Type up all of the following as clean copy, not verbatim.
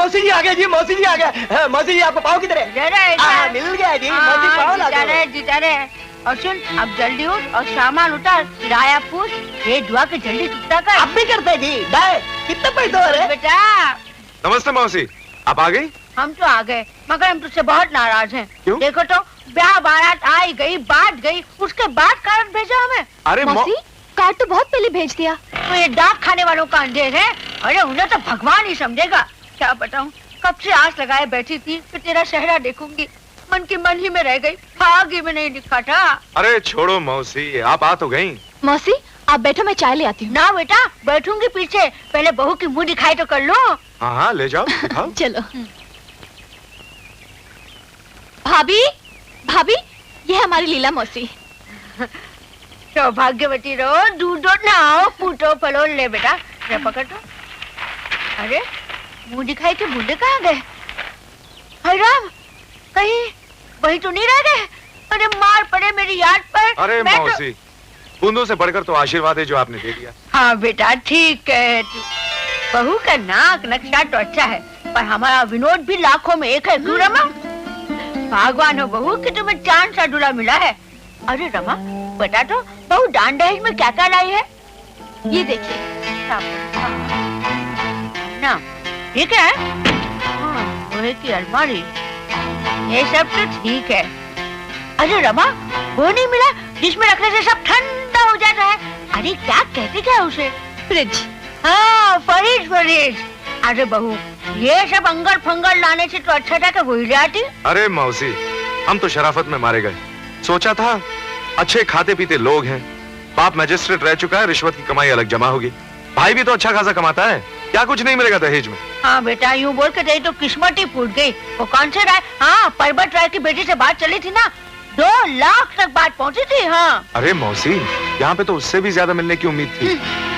मौसी जी आ गए जी, मौसी जी आ गए। मौसी जी आपको पाँव किधर है? मिल गया जी, मौसी पाँव ला दो। और सुन, अब जल्दी उठ और सामान उतार, किराया पूछ, ये दुआ के जल्दी चुकता कर। अब भी करते जी। कितने पैसे हो रहे बेटा? नमस्ते मौसी, आप आ गई? हम तो आ गए, मगर हम तुझसे बहुत नाराज हैं। क्यों? देखो तो, ब्याह बारात आई गई, बात गई, उसके बाद कार्ड भेजा हमें। अरे मौसी, कार्ड तो बहुत पहले भेज दिया। तो ये डाक खाने वालों का अंधेर है। अरे उन्हें तो भगवान ही समझेगा। क्या बताऊं, कब से आस लगाए बैठी थी कि तेरा चेहरा देखूंगी, मन की मन ही में रह गई, भाग्य में नहीं दिखा था। अरे छोड़ो मौसी, आप आ तो गई। मौसी आप बैठो, मैं चाय ले आती हूँ। ना बेटा, बैठूंगी पीछे, पहले बहू की मुंह दिखाई तो कर लो। हाँ हाँ ले जाओ, दिखाओ। चलो। भाभी, भाभी, ये हमारी लीला मौसी। सौभाग्यवती रहो, दूधो नहाओ, फूटो फलो। ले बेटा, ले पकड़ दो। अरे मुंह दिखाई के बूढ़े कहाँ गए? हाय राम, कहीं वही तो नहीं रह गए? अरे मार पड़े मेरी याद पर। अरे मौसी, बूंदों से बढ़कर तो आशीर्वाद है जो आपने दे दिया। हाँ बेटा ठीक है। बहू का नाक नक्शा तो अच्छा है, पर हमारा विनोद भी लाखों में एक है। क्यों रमा? भगवान हो बहू कि तुम्हें चांद सा दूल्हा मिला है। अरे रमा बता तो, बहू दान दहेज में क्या क्या लाई है? ये देखिए। ना ठीक है, लोहे की अलमारी, ये सब तो ठीक है। अरे रमा, वो नहीं मिला जिसमें रखने से सब ठंडा हो जाता है? अरे क्या कहते क्या उसे? फ्रिज। हाँ फ्रिज, फ्रिज। अरे बहू, ये सब अंगल फंगल लाने से तो अच्छा था कि वही ले आती। अरे मौसी, हम तो शराफत में मारे गए। सोचा था अच्छे खाते पीते लोग हैं, बाप मैजिस्ट्रेट रह चुका है, रिश्वत की कमाई अलग जमा होगी, भाई भी तो अच्छा खासा कमाता है, क्या कुछ नहीं मिलेगा दहेज में? हाँ बेटा, यूँ बोल के तेरी तो किस्मत ही फूट गई। वो कौन से राय? हाँ पर्वत राय की बेटी से बात चली थी ना, 2 लाख तक बात पहुँची थी। हाँ अरे मौसी, यहाँ पे तो उससे भी ज्यादा मिलने की उम्मीद थी।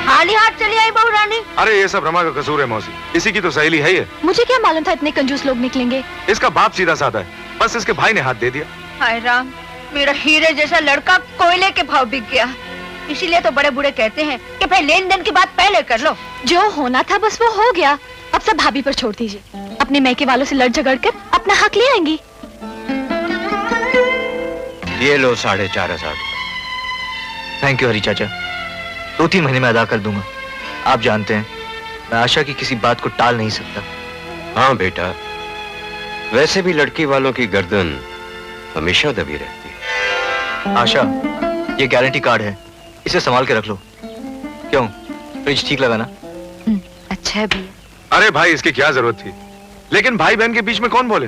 खाली हाथ चली आई बहू रानी। अरे ये सब रमा का कसूर है मौसी, इसी की तो सहेली है ये। मुझे क्या मालूम था इतने कंजूस लोग निकलेंगे। इसका बाप सीधा साधा है, बस इसके भाई ने हाथ दे दिया। हाय राम, मेरा हीरे जैसा लड़का कोयले के भाव बिक गया। इसीलिए तो बड़े बूढ़े कहते हैं कि भाई लेन देन की बात पहले कर लो। जो होना था बस वो हो गया, अब सब भाभी पर छोड़ दीजिए। अपने मैके वालों से लड़ झगड़ कर अपना हक ले आएंगी। ये लो 4,500। थैंक यू हरी चाचा, 2-3 महीने में अदा कर दूंगा। आप जानते हैं मैं आशा की किसी बात को टाल नहीं सकता। हाँ बेटा, वैसे भी लड़की वालों की गर्दन हमेशा दबी रहती है। आशा, ये गारंटी कार्ड है, इसे संभाल के रख लो। क्यों, फ्रिज ठीक लगा ना? अच्छा है भैया। अरे भाई इसकी क्या जरूरत थी, लेकिन भाई बहन के बीच में कौन बोले?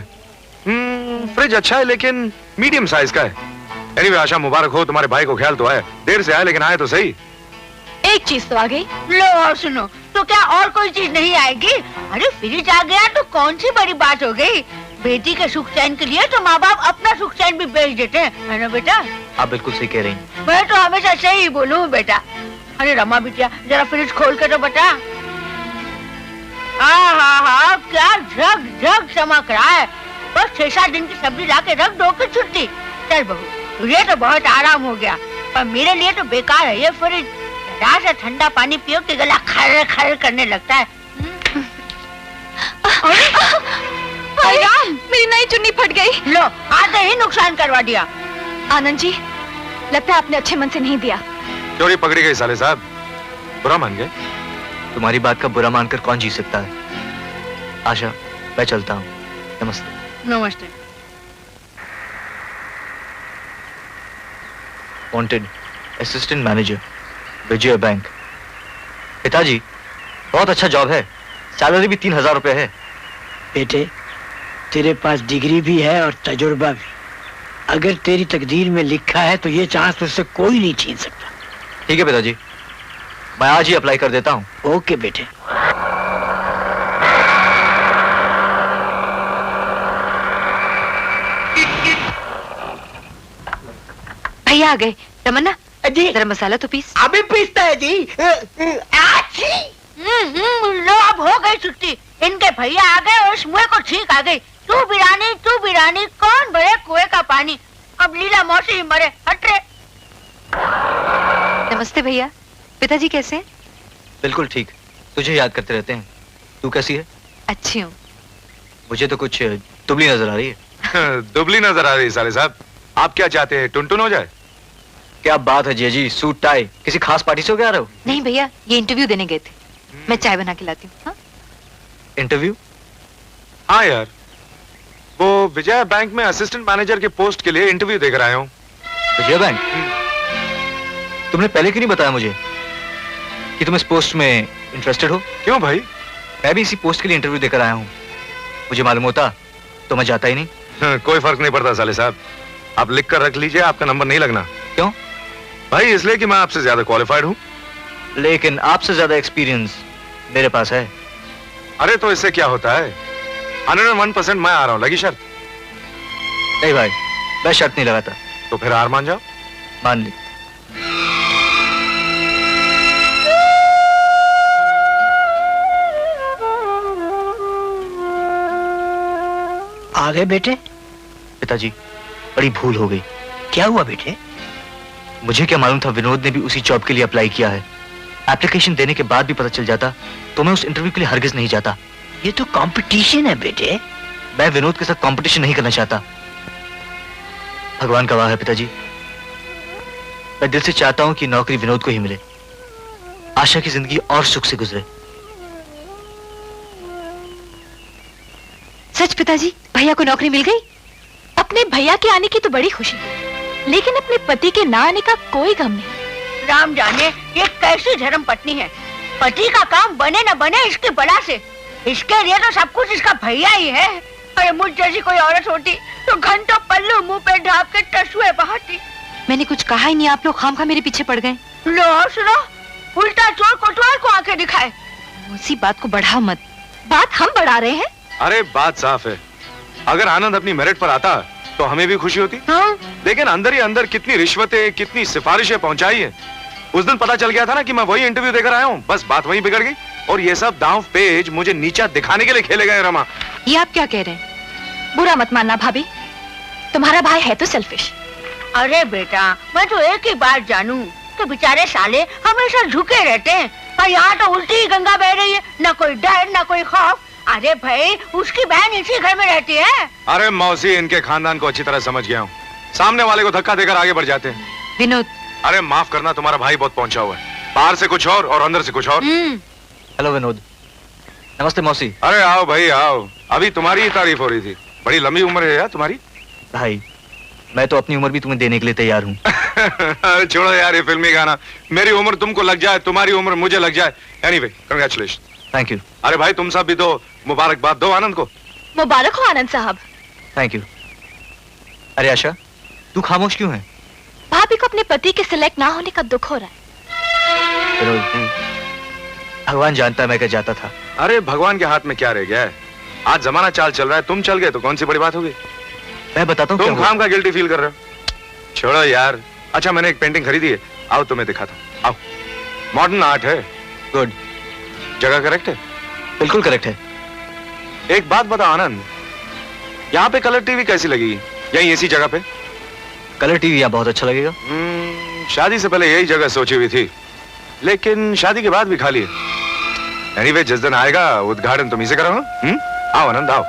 फ्रिज अच्छा है लेकिन मीडियम साइज का है। एनीवे आशा मुबारक हो, तुम्हारे भाई को ख्याल तो आया, देर से आया लेकिन आए तो सही। एक चीज तो आ गई। लो और सुनो, तो क्या और कोई चीज नहीं आएगी? अरे फ्रिज आ गया तो कौन सी बड़ी बात हो गई? बेटी के सुख चैन के लिए तो माँ बाप अपना सुख चैन भी बेच देते हैं, है ना बेटा? आप बिल्कुल सही कह रही हैं। मैं तो हमेशा सही ही बोलूँ बेटा। अरे रमा बिटिया, जरा फ्रिज खोल के तो बता। हाँ, क्या झग झग चमक रहा है। बस 6-7 दिन की सब्जी ला के रख दो कि छुट्टी। चल बहू, तुझे तो बहुत आराम हो गया, पर मेरे लिए तो बेकार है ये फ्रिज। जरा सा ठंडा पानी पियो कि गला खर खर करने लगता है। मेरी नई चुन्नी फट गई। लो, आते ही नुकसान करवा दिया। आनंद जी, लगता है आपने अच्छे मन से नहीं दिया। चोरी पकड़ी गई साले साहब, बुरा मान गए। तुम्हारी बात का बुरा मानकर कौन जी सकता है। आशा, मैं चलता हूँ। नमस्ते। नमस्ते। वांटेड असिस्टेंट मैनेजर, विजय बैंक। पिताजी, बहुत अच्छा जॉब है, सैलरी भी 3,000 रुपए है। बेटे, तेरे पास डिग्री भी है और तजुर्बा भी। अगर तेरी तकदीर में लिखा है तो ये चांस तुझसे कोई नहीं छीन सकता। ठीक है पिताजी, मैं आज ही अप्लाई कर देता हूँ। ओके बेटे। भैया आ गए। तमन्ना जी, जरा मसाला तो पीस। अभी पीसता है जी। लो अब हो गई छुट्टी। इनके भैया आ गए और इस मुँह को ठीक आ गई। तू बिरानी, कौन भरे कुएं का पानी? अब लीला मौसी ही मरे। हट रे। नमस्ते भैया, पिताजी कैसे हैं? बिल्कुल ठीक, तुझे याद करते रहते हैं। तू कैसी है? अच्छी हूँ। मुझे तो कुछ दुबली नजर आ रही है। दुबली नजर आ रही है साले साहब। आप क्या चाहते हैं, टुनटुन हो जाए? क्या बात है जिया जी, सूट टाई किसी खास पार्टी से हो आ रहे हो? नहीं भैया, ये इंटरव्यू देने गए थे। मैं चाय बना के लाती हूँ। हाँ? इंटरव्यू? हाँ यार, वो विजया बैंक में असिस्टेंट मैनेजर के पोस्ट के लिए इंटरव्यू देकर आया हूँ। विजया बैंक? तुमने पहले क्यों नहीं बताया मुझे कि तुम इस पोस्ट में इंटरेस्टेड हो? क्यों भाई? मैं भी इसी पोस्ट के लिए इंटरव्यू देकर आया हूँ। मुझे मालूम होता तो मैं जाता ही नहीं। कोई फर्क नहीं पड़ता साले साहब, आप लिख कर रख लीजिए, आपका नंबर नहीं लगना। क्यों भाई? इसलिए कि मैं आपसे ज्यादा क्वालिफाइड हूँ। लेकिन आपसे ज्यादा एक्सपीरियंस मेरे पास है। अरे तो इससे क्या होता है, 101% मैं आ रहा हूँ, लगी शर्त? नहीं भाई, मैं शर्त नहीं लगाता। तो फिर हार मान जाओ। मान ली। आ गए बेटे? पिताजी, बड़ी भूल हो गई। क्या हुआ बेटे? मुझे क्या मालूम था विनोद ने भी उसी जॉब के लिए अप्लाई किया है। एप्लीकेशन देने के बाद भी पता चल जाता तो मैं उस इंटरव्यू के लिए हरगिज नहीं जाता। ये तो कंपटीशन है बेटे। मैं विनोद के साथ कंपटीशन नहीं करना चाहता। भगवान गवाह है पिताजी, मैं दिल से चाहता हूं कि नौकरी विनोद को ही मिले, आशा की जिंदगी और सुख से गुजरे। सच पिताजी, भैया को नौकरी मिल गई? अपने भैया के आने की तो बड़ी खुशी है, लेकिन अपने पति के ना आने का कोई गम नहीं। राम जाने ये कैसी धर्म पत्नी है। पति का काम बने न बने इसकी बला से, इसके लिए तो सब कुछ इसका भैया ही है। अरे मुझ जैसी कोई औरत होती तो घंटों पल्लू मुंह पे ढाप के टसुए बहाती। मैंने कुछ कहा ही नहीं, आप लोग खामखा मेरे पीछे पड़ गए। लो सुनो, उल्टा चोर कोतवाल को आंखें दिखाए। उसी बात को बढ़ाओ मत। बात हम बढ़ा रहे हैं। अरे बात साफ है, अगर आनंद अपनी मेरिट पर आता तो हमें भी खुशी होती। हाँ? लेकिन अंदर ही अंदर कितनी रिश्वतें, कितनी सिफारिशें पहुंचाई है। उस दिन पता चल गया था ना कि मैं वही इंटरव्यू देकर आया हूँ, बस बात वहीं बिगड़ गई। और ये सब दांव पेज मुझे नीचा दिखाने के लिए खेले गए। रमा, ये आप क्या कह रहे हैं? बुरा मत मानना भाभी, तुम्हारा भाई है तो सेल्फिश। अरे बेटा, मैं तो एक ही बात जानू कि बेचारे साले हमेशा झुके रहते हैं और यहाँ तो उल्टी ही गंगा बह रही है, न कोई डर न कोई खौफ। अरे भाई, उसकी बहन इसी घर में रहती है। अरे मौसी, इनके खानदान को अच्छी तरह समझ गया हूँ, सामने वाले को धक्का देकर आगे बढ़ जाते हैं। विनोद, अरे माफ करना, तुम्हारा भाई बहुत पहुंचा हुआ है, बाहर से कुछ और अंदर से कुछ और। हेलो विनोद। नमस्ते मौसी। अरे आओ भाई आओ, अभी तुम्हारी ही तारीफ हो रही थी। बड़ी लंबी उम्र है यार तुम्हारी। भाई, मैं तो अपनी उम्र भी तुम्हें देने के लिए तैयार हूँ। अरे छोड़ो यार ये फिल्मी गाना, मेरी उम्र तुमको लग जाए, तुम्हारी उम्र मुझे लग जाए। Anyway, congratulation. Thank you. अरे भाई, तुम सब भी दो मुबारकबाद दो आनंद को। मुबारक हो आनंद साहब। Thank you. अरे आशा, तू खामोश क्यों है? भाभी को अपने पति के सिलेक्ट ना होने का दुख हो रहा है। विनोद, भगवान जानता है मैं क्या जाता था। अरे भगवान के हाथ में क्या रह गया है, आज जमाना चाल चल रहा है, तुम चल गए तो कौन सी बड़ी बात होगी। मैं बताता हूँ तुम खाम का गिल्टी फील कर रहे हो। छोड़ो यार। अच्छा, मैंने एक पेंटिंग खरीदी है, आओ तुम्हें दिखाता हूँ। आओ, मॉडर्न आर्ट है। गुड। जगह करेक्ट है? बिल्कुल करेक्ट है। एक बात बताओ आनंद, यहाँ पे कलर टीवी कैसी लगी, यही इसी जगह पे? कलर टीवी यहाँ बहुत अच्छा लगेगा। शादी से पहले यही जगह सोची हुई थी, लेकिन शादी के बाद भी खाली है। एनीवे, जिस दिन आएगा उद्घाटन तुम ही से करो। आओ आनंद आओ।